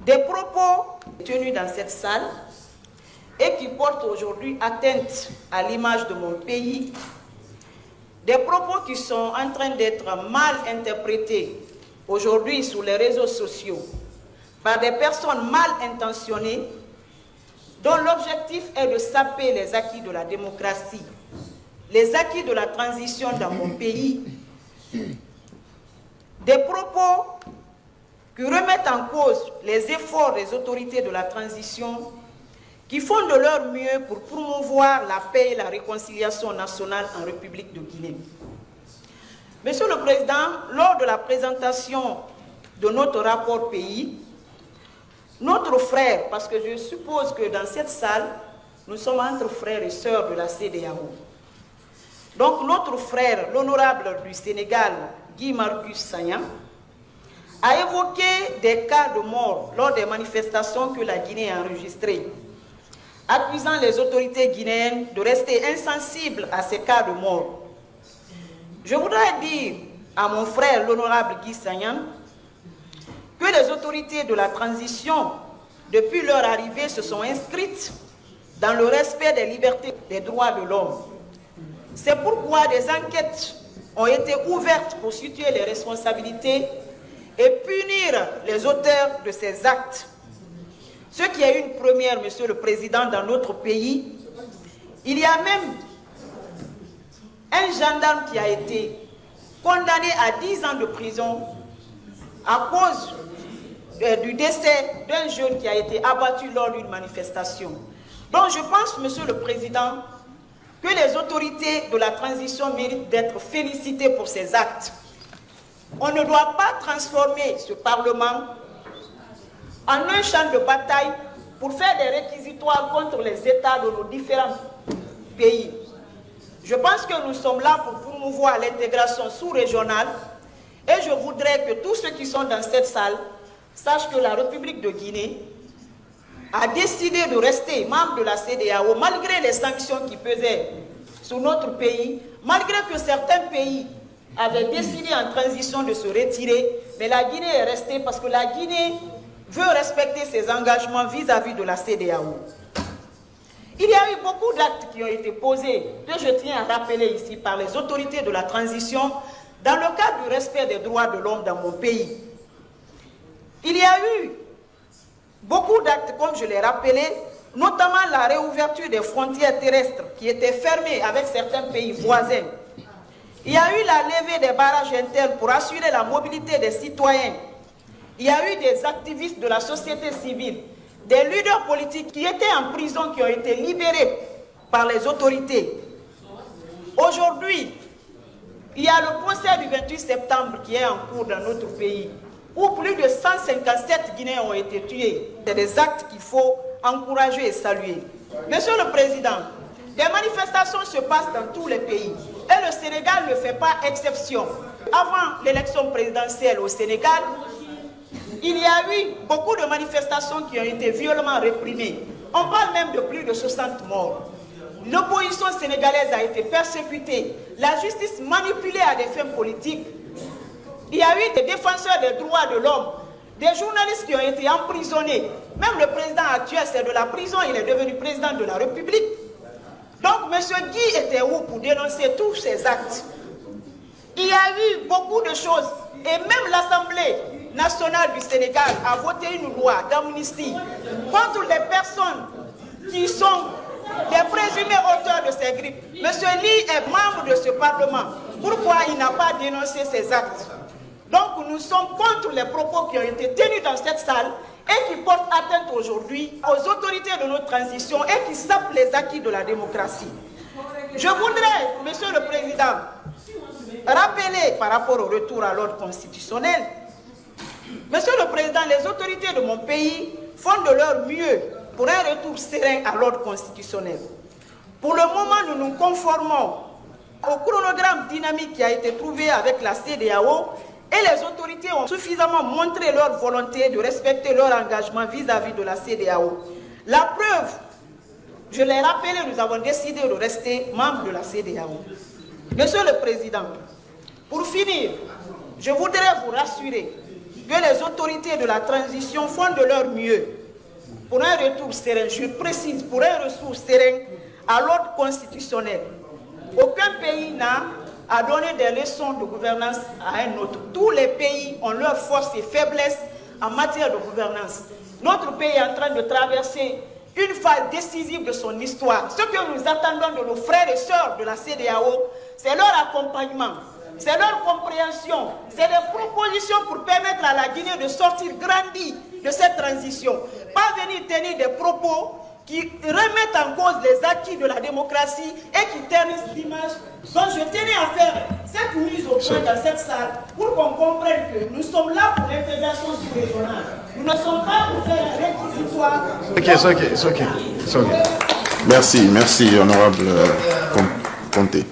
Des propos tenus dans cette salle et qui portent aujourd'hui atteinte à l'image de mon pays, des propos qui sont en train d'être mal interprétés aujourd'hui sur les réseaux sociaux par des personnes mal intentionnées dont l'objectif est de saper les acquis de la démocratie, les acquis de la transition dans mon pays, des propos qui remettent en cause les efforts des autorités de la transition qui font de leur mieux pour promouvoir la paix et la réconciliation nationale en République de Guinée. Monsieur le Président, lors de la présentation de notre rapport pays, notre frère, parce que je suppose que dans cette salle, nous sommes entre frères et sœurs de la CEDEAO. Donc notre frère, l'honorable du Sénégal, Guy Marcus Sagna, a évoqué des cas de mort lors des manifestations que la Guinée a enregistrées, accusant les autorités guinéennes de rester insensibles à ces cas de mort. Je voudrais dire à mon frère, l'honorable Guy Sagna, que les autorités de la transition, depuis leur arrivée, se sont inscrites dans le respect des libertés et des droits de l'homme. C'est pourquoi des enquêtes ont été ouvertes pour situer les responsabilités et punir les auteurs de ces actes. Ce qui est une première, Monsieur le Président, dans notre pays. Il y a même un gendarme qui a été condamné à 10 ans de prison à cause du décès d'un jeune qui a été abattu lors d'une manifestation. Donc je pense, Monsieur le Président, que les autorités de la transition méritent d'être félicitées pour ces actes. On ne doit pas transformer ce Parlement en un champ de bataille pour faire des réquisitoires contre les États de nos différents pays. Je pense que nous sommes là pour promouvoir l'intégration sous-régionale et je voudrais que tous ceux qui sont dans cette salle sachent que la République de Guinée a décidé de rester membre de la CEDEAO malgré les sanctions qui pesaient sur notre pays, malgré que certains pays avaient décidé en transition de se retirer, mais la Guinée est restée parce que la Guinée veut respecter ses engagements vis-à-vis de la CEDEAO. Il y a eu beaucoup d'actes qui ont été posés, que je tiens à rappeler ici par les autorités de la transition, dans le cadre du respect des droits de l'homme dans mon pays. Il y a eu beaucoup d'actes, comme je l'ai rappelé, notamment la réouverture des frontières terrestres qui étaient fermées avec certains pays voisins. Il y a eu la levée des barrages internes pour assurer la mobilité des citoyens. Il y a eu des activistes de la société civile, des leaders politiques qui étaient en prison, qui ont été libérés par les autorités. Aujourd'hui, il y a le procès du 28 septembre qui est en cours dans notre pays, où plus de 157 Guinéens ont été tués. C'est des actes qu'il faut encourager et saluer. Monsieur le Président, des manifestations se passent dans tous les pays et le Sénégal ne fait pas exception. Avant l'élection présidentielle au Sénégal, il y a eu beaucoup de manifestations qui ont été violemment réprimées. On parle même de plus de 60 morts. L'opposition sénégalaise a été persécutée, la justice manipulée à des fins politiques. Il y a eu des défenseurs des droits de l'homme, des journalistes qui ont été emprisonnés. Même le président actuel, c'est de la prison, il est devenu président de la République. Donc, M. Guy était où pour dénoncer tous ces actes? Il y a eu beaucoup de choses. Et même l'Assemblée nationale du Sénégal a voté une loi d'amnistie contre les personnes qui sont les présumés auteurs de ces crimes. M. Ly est membre de ce Parlement. Pourquoi il n'a pas dénoncé ces actes? Donc nous sommes contre les propos qui ont été tenus dans cette salle et qui portent atteinte aujourd'hui aux autorités de notre transition et qui sapent les acquis de la démocratie. Je voudrais, Monsieur le Président, rappeler par rapport au retour à l'ordre constitutionnel. Monsieur le Président, les autorités de mon pays font de leur mieux pour un retour serein à l'ordre constitutionnel. Pour le moment, nous nous conformons au chronogramme dynamique qui a été trouvé avec la CEDEAO et les autorités ont suffisamment montré leur volonté de respecter leur engagement vis-à-vis de la CEDEAO. La preuve, je l'ai rappelé, nous avons décidé de rester membres de la CEDEAO. Monsieur le Président, pour finir, je voudrais vous rassurer que les autorités de la transition font de leur mieux pour un retour serein, je précise, pour un retour serein à l'ordre constitutionnel. Aucun pays n'a à donner des leçons de gouvernance à un autre. Tous les pays ont leurs forces et faiblesses en matière de gouvernance. Notre pays est en train de traverser une phase décisive de son histoire. Ce que nous attendons de nos frères et sœurs de la CEDEAO, c'est leur accompagnement, c'est leur compréhension, c'est des propositions pour permettre à la Guinée de sortir grandie de cette transition. Pas venir tenir des propos qui remettent en cause les acquis de la démocratie et qui ternissent l'image. Donc je tenais à faire cette mise au point dans cette salle pour qu'on comprenne que nous sommes là pour l'intégration sous-régionale. Nous ne sommes pas pour faire un réquisitoire. Ok. Merci, honorable Conté.